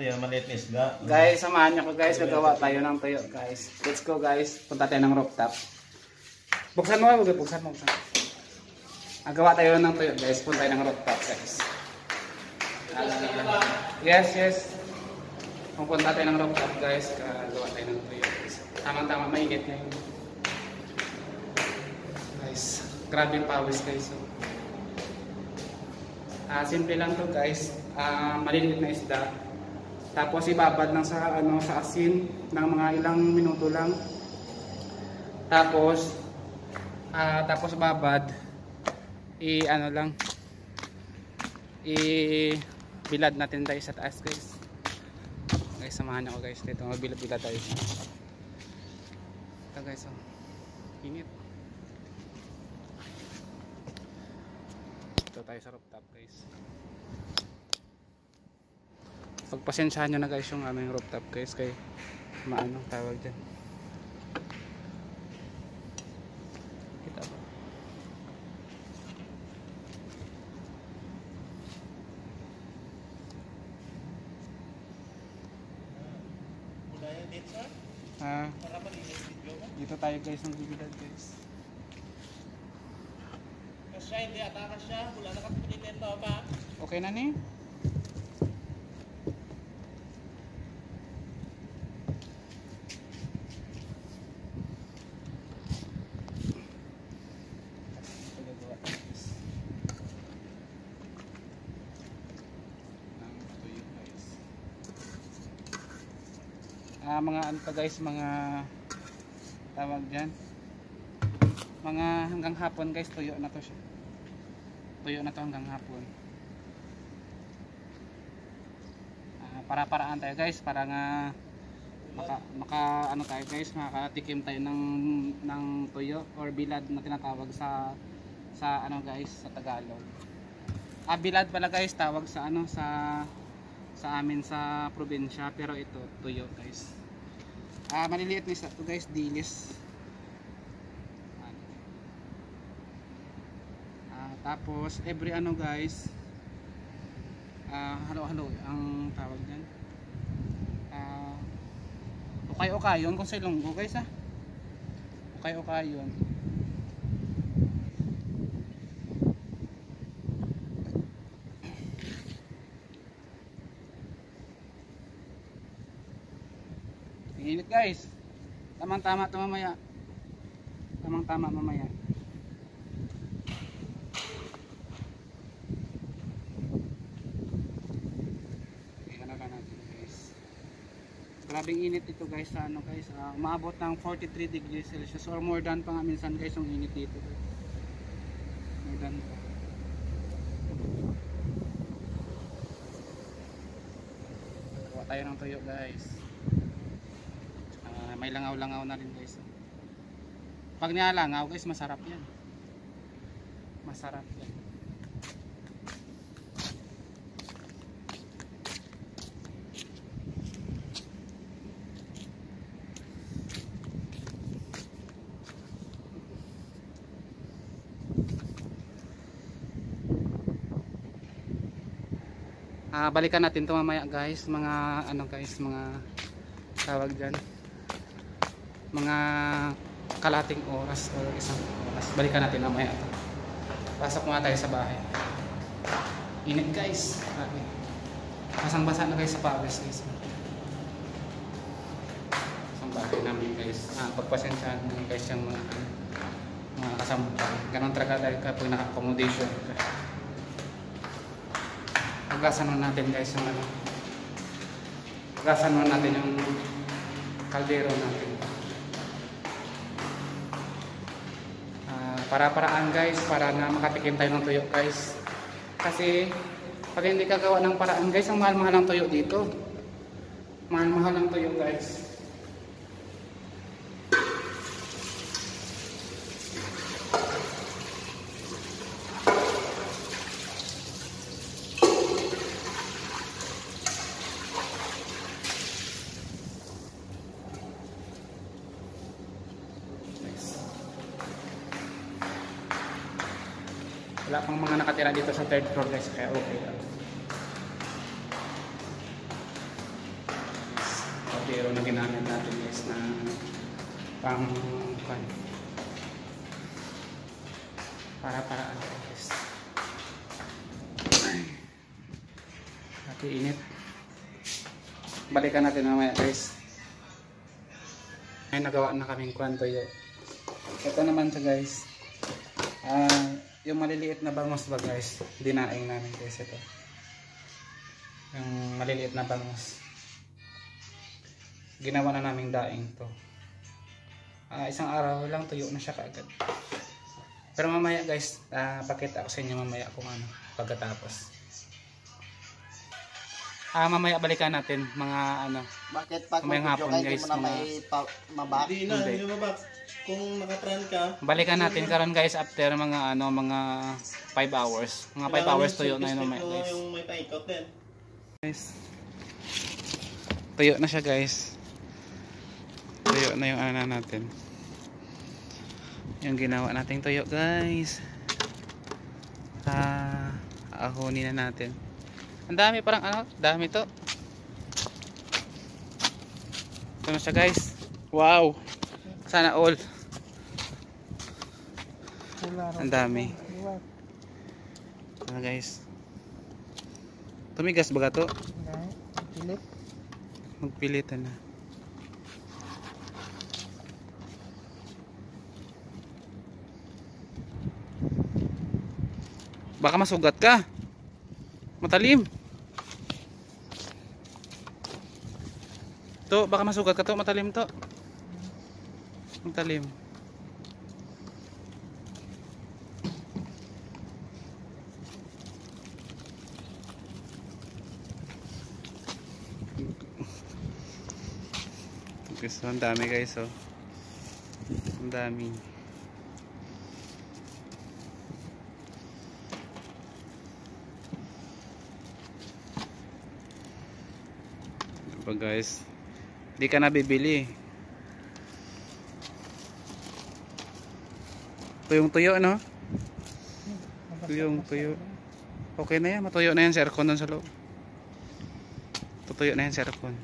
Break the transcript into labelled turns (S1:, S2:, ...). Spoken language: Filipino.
S1: Yan, maliit na isda.
S2: Guys, samahan niyo ko guys. Gagawa tayo ng tuyo guys. Let's go guys. Punta tayo ng rooftop. Buksan mo ba? Buksan mo. Gawa tayo ng tuyo guys. Punta tayo ng rooftop guys. Yes. Pupunta tayo ng rooftop guys. Gagawa tayo ng tuyo guys. Tamang-tama, mainit na yun. Guys, grabe yung pawis guys. Simple lang to guys. Maliliit na isda. Tapos ibabad lang sa asin ng mga ilang minuto lang. Tapos babad bilad natin tayo sa taas guys. Guys, samahan niyo ako guys dito. Magbilad-bilad tayo. Ito guys, init. Ito tayo sa rooftop guys. Pagpasensyahan nyo na guys yung aming rooftop guys kay maano tawag dyan. Kita ba? Dito tayo guys ng bibilad guys.
S1: Kasya, hindi ata kasya. Wala na kapilit ito ba?
S2: Okay na ni? Mga ano pa guys, mga tawag dyan, mga hanggang hapon guys, tuyo na to siya. Tuyo na to hanggang hapon. Para-paraan tayo guys, para nga ano tayo guys, makatikim tayo ng tuyo or bilad na tinatawag sa ano guys, sa Tagalog. Bilad pala guys, tawag sa ano sa amin sa probinsya, pero ito tuyo guys. Maliliit na isa to guys, dilis. Tapos every ano guys, halo-halo ang tawag dyan. Ukay-ukayon kung sa Ilonggo guys Ukay-ukayon. Init guys. Tamang-tama ito mamaya. Tamang-tama mamaya. Ano na natin guys. Grabing init ito guys sa ano guys. Umaabot ng 43 degrees Celsius or more than pa nga minsan guys yung init dito. More than pa. Gawa tayo ng tuyo guys. May langaw-langaw na rin guys. Pag nialangaw guys, masarap yan. Masarap yan. Balikan natin ito mamaya guys. Mga ano guys, mga tawag dyan, mga kalating oras o isang oras. Balikan natin mamaya ito. Pasok muna tayo sa bahay. Init guys. Basang-basa na guys sa pawis guys. Sa bahay namin guys. Pagpasensyahan namin guys yung mga kasampan. Ganon talaga dahil kapag naka-accommodation. Pagasan mo natin guys yung ano. Pagasan mo natin yung kaldero natin. Para-paraan guys, para na makatikim tayo ng tuyo guys. Kasi pag hindi ka gawa ng paraan guys, ang mahal-mahal ng tuyo dito. Mahal-mahal ng tuyo guys. Wala pang mga nakatira dito sa third floor guys, kaya okay lang. kaldero na ginamit natin guys na pang para ano guys. Pati init. Balikan natin mamaya guys. May nagawa na kaming tuyo. Ito naman siya guys. Yung maliliit na bangus ba guys, dinaing namin guys ito. Yung maliliit na bangus. Ginawa na naming daing to. Isang araw lang tuyo na siya kaagad. Pero mamaya guys, pakita ko sa inyo mamaya kung ano pagkatapos. Mamaya balikan natin mga ano.
S3: Bakit pag
S2: mamayang hapon guys,
S3: mo na may mabak?
S1: Hindi na, hindi mabak. Kung naka-trend ka,
S2: balikan natin karon guys after mga ano mga 5 hours. Mga 5 hours tuyo na yun mamaya guys.
S1: Yung may paikot din.
S2: Guys. Tuyo na siya guys. Tuyo na yung ano na natin. Yung ginawa nating tuyo guys. Ahonin na natin. Ang dami parang ano, dami to. Ito na siya guys. Wow. Sana all. Ang dami. Ano guys. Tumigas ba to?
S3: Pilit.
S2: Magpilitan na. Baka masugat ka. Matalim. To, baka masugat ka to, matalim to. Matalim. So, ang dami guys, oh. Ang dami. Diba guys? Di ka na bibili. Tuyong tuyo, no? Tuyong tuyo. Okay na yan, matuyo na yan si aircon doon sa loob. Tutuyo na yan si aircon.